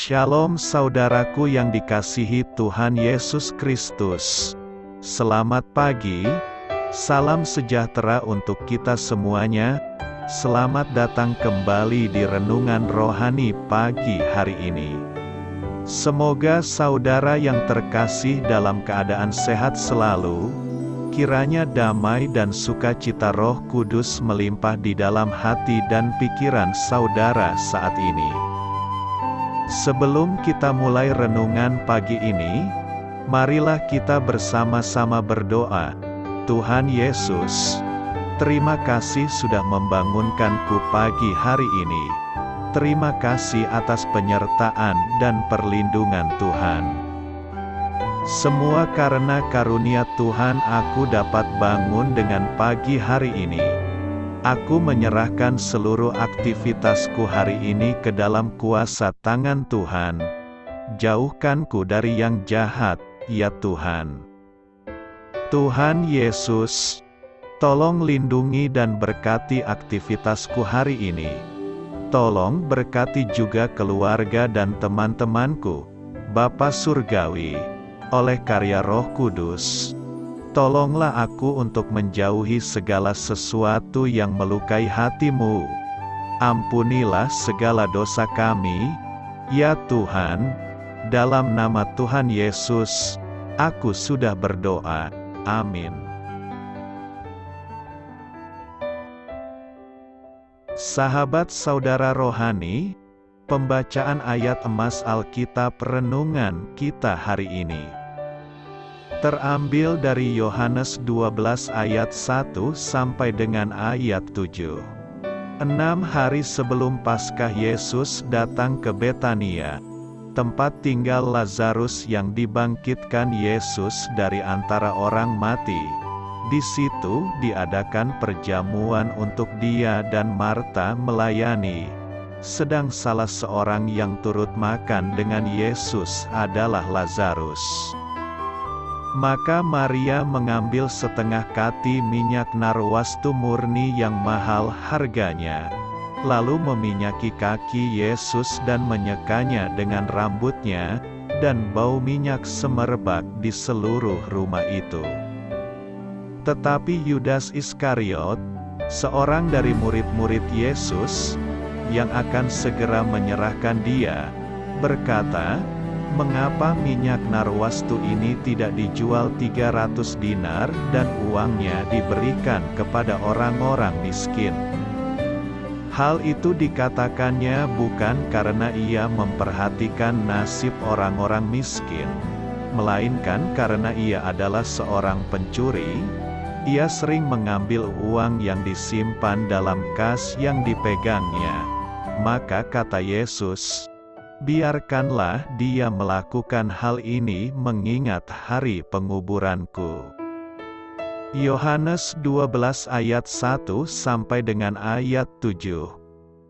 Shalom saudaraku yang dikasihi Tuhan Yesus Kristus. Selamat pagi, salam sejahtera untuk kita semuanya. Selamat datang kembali di Renungan Rohani pagi hari ini. Semoga saudara yang terkasih dalam keadaan sehat selalu. Kiranya damai dan sukacita Roh Kudus melimpah di dalam hati dan pikiran saudara saat ini. Sebelum kita mulai renungan pagi ini, marilah kita bersama-sama berdoa. Tuhan Yesus, terima kasih sudah membangunkanku pagi hari ini. Terima kasih atas penyertaan dan perlindungan Tuhan. Semua karena karunia Tuhan aku dapat bangun dengan pagi hari ini. Aku menyerahkan seluruh aktivitasku hari ini ke dalam kuasa tangan Tuhan. Jauhkanku dari yang jahat, ya Tuhan. Tuhan Yesus, tolong lindungi dan berkati aktivitasku hari ini. Tolong berkati juga keluarga dan teman-temanku, Bapa Surgawi, oleh karya Roh Kudus. Tolonglah aku untuk menjauhi segala sesuatu yang melukai hati-Mu. Ampunilah segala dosa kami, ya Tuhan. Dalam nama Tuhan Yesus, aku sudah berdoa. Amin. Sahabat saudara rohani, pembacaan ayat emas Alkitab renungan kita hari ini terambil dari Yohanes 12 ayat 1 sampai dengan ayat 7. 6 hari sebelum Paskah Yesus datang ke Betania, tempat tinggal Lazarus yang dibangkitkan Yesus dari antara orang mati. Di situ diadakan perjamuan untuk dia dan Marta melayani. Sedang salah seorang yang turut makan dengan Yesus adalah Lazarus. Maka Maria mengambil setengah kati minyak narwastu murni yang mahal harganya, lalu meminyaki kaki Yesus dan menyekanya dengan rambutnya, dan bau minyak semerbak di seluruh rumah itu. Tetapi Yudas Iskariot, seorang dari murid-murid Yesus, yang akan segera menyerahkan dia, berkata, "Mengapa minyak narwastu ini tidak dijual 300 dinar dan uangnya diberikan kepada orang-orang miskin?" Hal itu dikatakannya bukan karena ia memperhatikan nasib orang-orang miskin, melainkan karena ia adalah seorang pencuri. Ia sering mengambil uang yang disimpan dalam kas yang dipegangnya. Maka kata Yesus, "Biarkanlah dia melakukan hal ini mengingat hari penguburanku." Yohanes 12 ayat 1 sampai dengan ayat 7.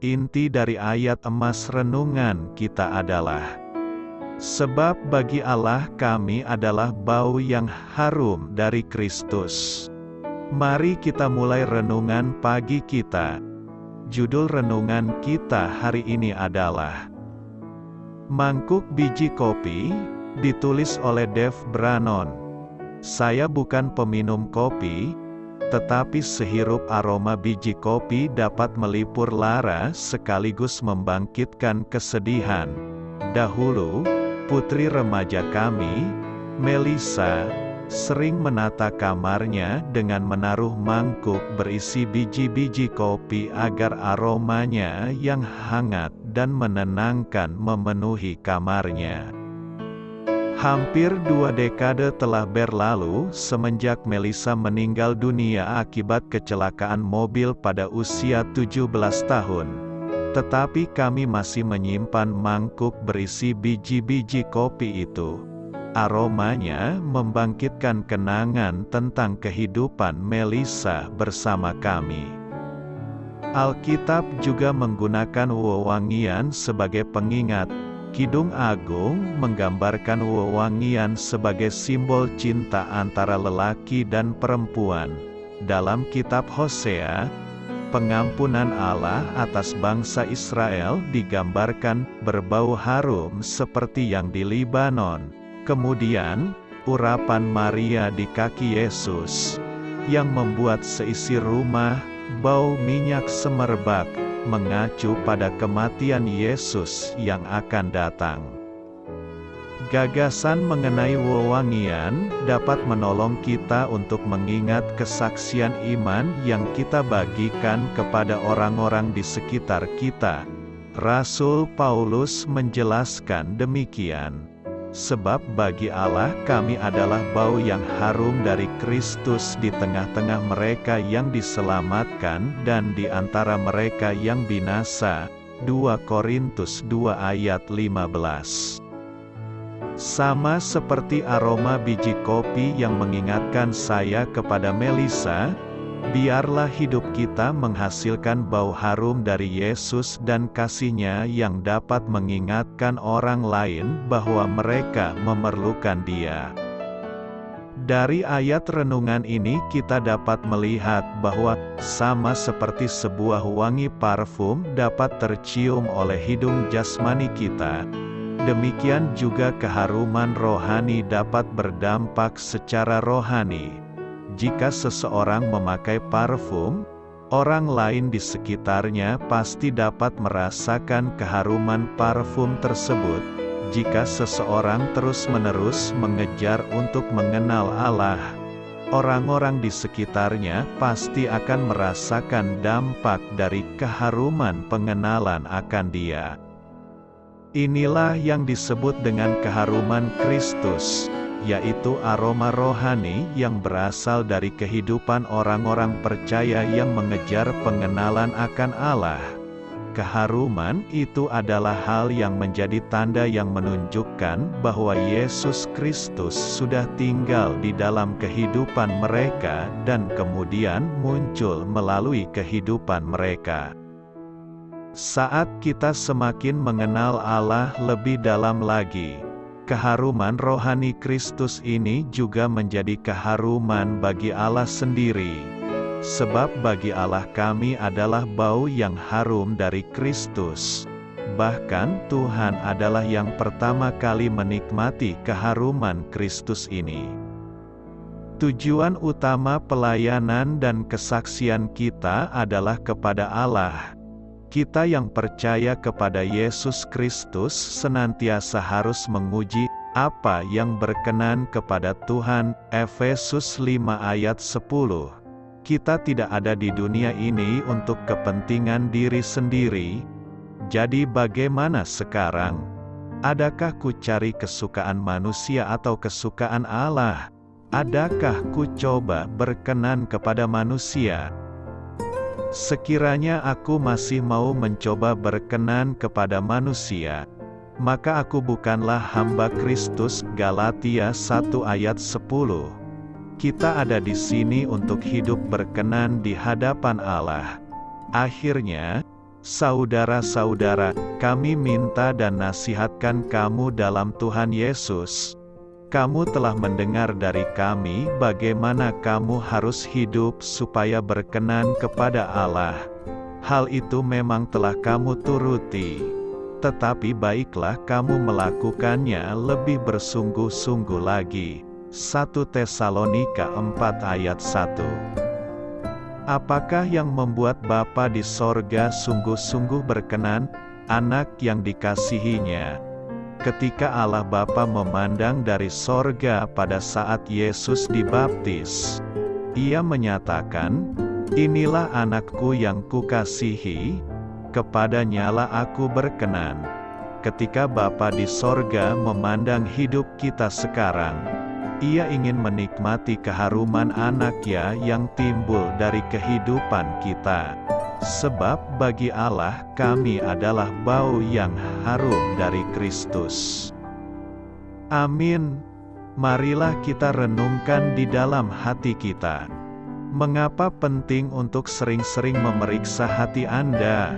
Inti dari ayat emas renungan kita adalah, sebab bagi Allah kami adalah bau yang harum dari Kristus. Mari kita mulai renungan pagi kita. Judul renungan kita hari ini adalah Mangkuk Biji Kopi, ditulis oleh Dave Brannon. Saya bukan peminum kopi, tetapi sehirup aroma biji kopi dapat melipur lara sekaligus membangkitkan kesedihan. Dahulu, putri remaja kami, Melissa, sering menata kamarnya dengan menaruh mangkuk berisi biji-biji kopi agar aromanya yang hangat dan menenangkan memenuhi kamarnya. Hampir 2 dekade telah berlalu semenjak Melissa meninggal dunia akibat kecelakaan mobil pada usia 17 tahun. Tetapi kami masih menyimpan mangkuk berisi biji-biji kopi itu. Aromanya membangkitkan kenangan tentang kehidupan Melissa bersama kami. Alkitab juga menggunakan wewangian sebagai pengingat. Kidung Agung menggambarkan wewangian sebagai simbol cinta antara lelaki dan perempuan. Dalam kitab Hosea, pengampunan Allah atas bangsa Israel digambarkan berbau harum seperti yang di Libanon. Kemudian, urapan Maria di kaki Yesus, yang membuat seisi rumah bau minyak semerbak, mengacu pada kematian Yesus yang akan datang. Gagasan mengenai wewangian dapat menolong kita untuk mengingat kesaksian iman yang kita bagikan kepada orang-orang di sekitar kita. Rasul Paulus menjelaskan demikian, "Sebab bagi Allah kami adalah bau yang harum dari Kristus di tengah-tengah mereka yang diselamatkan dan di antara mereka yang binasa." 2 Korintus 2 ayat 15. Sama seperti aroma biji kopi yang mengingatkan saya kepada Melisa, biarlah hidup kita menghasilkan bau harum dari Yesus dan kasih-Nya yang dapat mengingatkan orang lain bahwa mereka memerlukan Dia. Dari ayat renungan ini kita dapat melihat bahwa, sama seperti sebuah wangi parfum dapat tercium oleh hidung jasmani kita, demikian juga keharuman rohani dapat berdampak secara rohani. Jika seseorang memakai parfum, orang lain di sekitarnya pasti dapat merasakan keharuman parfum tersebut. Jika seseorang terus-menerus mengejar untuk mengenal Allah, orang-orang di sekitarnya pasti akan merasakan dampak dari keharuman pengenalan akan Dia. Inilah yang disebut dengan keharuman Kristus, yaitu aroma rohani yang berasal dari kehidupan orang-orang percaya yang mengejar pengenalan akan Allah. Keharuman itu adalah hal yang menjadi tanda yang menunjukkan bahwa Yesus Kristus sudah tinggal di dalam kehidupan mereka dan kemudian muncul melalui kehidupan mereka. Saat kita semakin mengenal Allah lebih dalam lagi, keharuman rohani Kristus ini juga menjadi keharuman bagi Allah sendiri. Sebab bagi Allah kami adalah bau yang harum dari Kristus. Bahkan Tuhan adalah yang pertama kali menikmati keharuman Kristus ini. Tujuan utama pelayanan dan kesaksian kita adalah kepada Allah. Kita yang percaya kepada Yesus Kristus senantiasa harus menguji apa yang berkenan kepada Tuhan. Efesus 5 ayat 10. Kita tidak ada di dunia ini untuk kepentingan diri sendiri. Jadi bagaimana sekarang? Adakah ku cari kesukaan manusia atau kesukaan Allah? Adakah ku coba berkenan kepada manusia? Sekiranya aku masih mau mencoba berkenan kepada manusia, maka aku bukanlah hamba Kristus. Galatia 1 ayat 10. Kita ada di sini untuk hidup berkenan di hadapan Allah. Akhirnya, saudara-saudara, kami minta dan nasihatkan kamu dalam Tuhan Yesus. Kamu telah mendengar dari kami bagaimana kamu harus hidup supaya berkenan kepada Allah. Hal itu memang telah kamu turuti. Tetapi baiklah kamu melakukannya lebih bersungguh-sungguh lagi. 1 Tesalonika 4 ayat 1. Apakah yang membuat Bapa di sorga sungguh-sungguh berkenan? Anak yang dikasihinya. Ketika Allah Bapa memandang dari sorga pada saat Yesus dibaptis, Ia menyatakan, "Inilah anakku yang kukasihi, kepadanyalah aku berkenan." Ketika Bapa di sorga memandang hidup kita sekarang, Ia ingin menikmati keharuman anaknya yang timbul dari kehidupan kita. Sebab bagi Allah kami adalah bau yang harum dari Kristus. Amin. Marilah kita renungkan di dalam hati kita. Mengapa penting untuk sering-sering memeriksa hati Anda?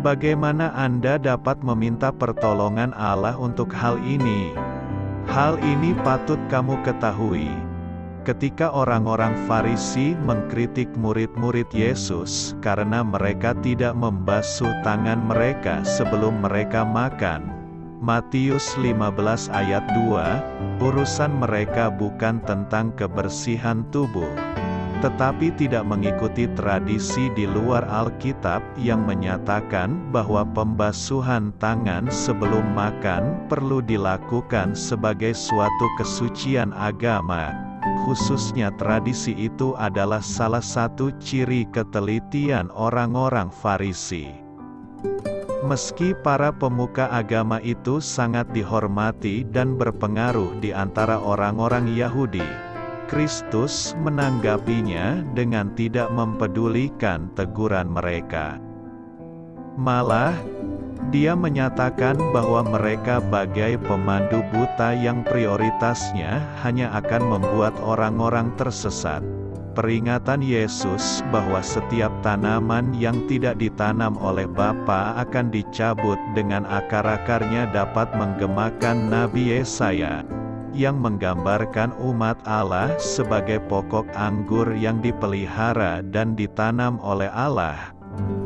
Bagaimana Anda dapat meminta pertolongan Allah untuk hal ini? Hal ini patut kamu ketahui. Ketika orang-orang Farisi mengkritik murid-murid Yesus karena mereka tidak membasuh tangan mereka sebelum mereka makan, Matius 15 ayat 2, urusan mereka bukan tentang kebersihan tubuh, tetapi tidak mengikuti tradisi di luar Alkitab yang menyatakan bahwa pembasuhan tangan sebelum makan perlu dilakukan sebagai suatu kesucian agama. Khususnya tradisi itu adalah salah satu ciri ketelitian orang-orang Farisi. Meski para pemuka agama itu sangat dihormati dan berpengaruh di antara orang-orang Yahudi, Kristus menanggapinya dengan tidak mempedulikan teguran mereka. Malah, Dia menyatakan bahwa mereka bagai pemandu buta yang prioritasnya hanya akan membuat orang-orang tersesat. Peringatan Yesus bahwa setiap tanaman yang tidak ditanam oleh Bapa akan dicabut dengan akar-akarnya dapat menggemakan Nabi Yesaya, yang menggambarkan umat Allah sebagai pokok anggur yang dipelihara dan ditanam oleh Allah,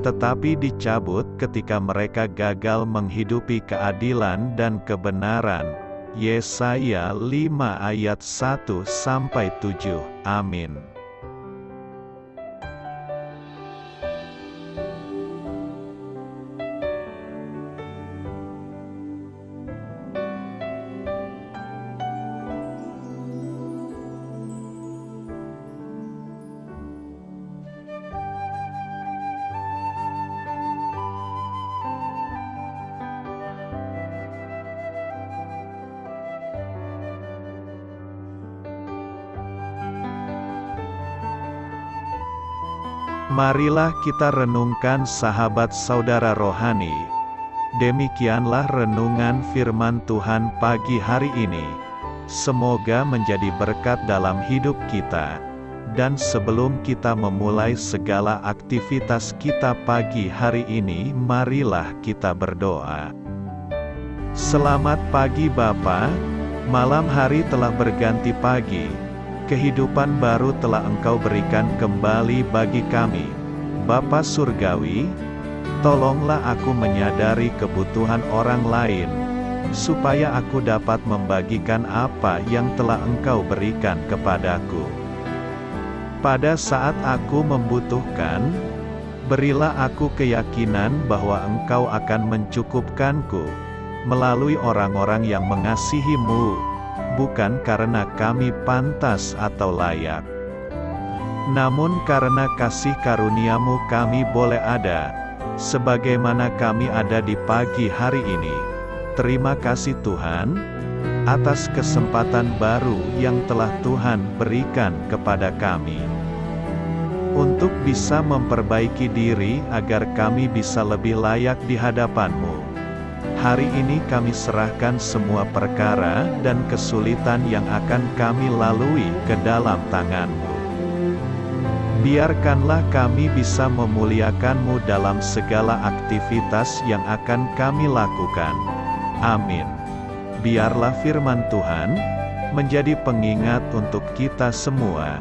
tetapi dicabut ketika mereka gagal menghidupi keadilan dan kebenaran. Yesaya 5 ayat 1-7. Amin. Marilah kita renungkan sahabat saudara rohani. Demikianlah renungan firman Tuhan pagi hari ini. Semoga menjadi berkat dalam hidup kita. Dan sebelum kita memulai segala aktivitas kita pagi hari ini, marilah kita berdoa. Selamat pagi Bapa, malam hari telah berganti pagi. Kehidupan baru telah Engkau berikan kembali bagi kami. Bapa Surgawi, tolonglah aku menyadari kebutuhan orang lain, supaya aku dapat membagikan apa yang telah Engkau berikan kepadaku. Pada saat aku membutuhkan, berilah aku keyakinan bahwa Engkau akan mencukupkanku, melalui orang-orang yang mengasihi-Mu, bukan karena kami pantas atau layak, namun karena kasih karunia-Mu kami boleh ada, sebagaimana kami ada di pagi hari ini. Terima kasih Tuhan, atas kesempatan baru yang telah Tuhan berikan kepada kami, untuk bisa memperbaiki diri agar kami bisa lebih layak di hadapan-Mu. Hari ini kami serahkan semua perkara dan kesulitan yang akan kami lalui ke dalam tangan-Mu. Biarkanlah kami bisa memuliakan-Mu dalam segala aktivitas yang akan kami lakukan. Amin. Biarlah firman Tuhan menjadi pengingat untuk kita semua,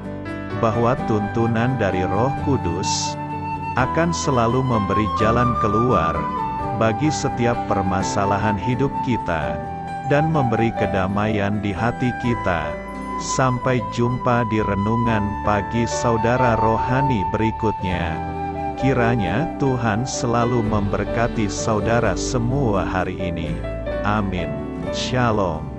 bahwa tuntunan dari Roh Kudus akan selalu memberi jalan keluar bagi setiap permasalahan hidup kita, dan memberi kedamaian di hati kita. Sampai jumpa di renungan pagi saudara rohani berikutnya. Kiranya Tuhan selalu memberkati saudara semua hari ini. Amin. Shalom.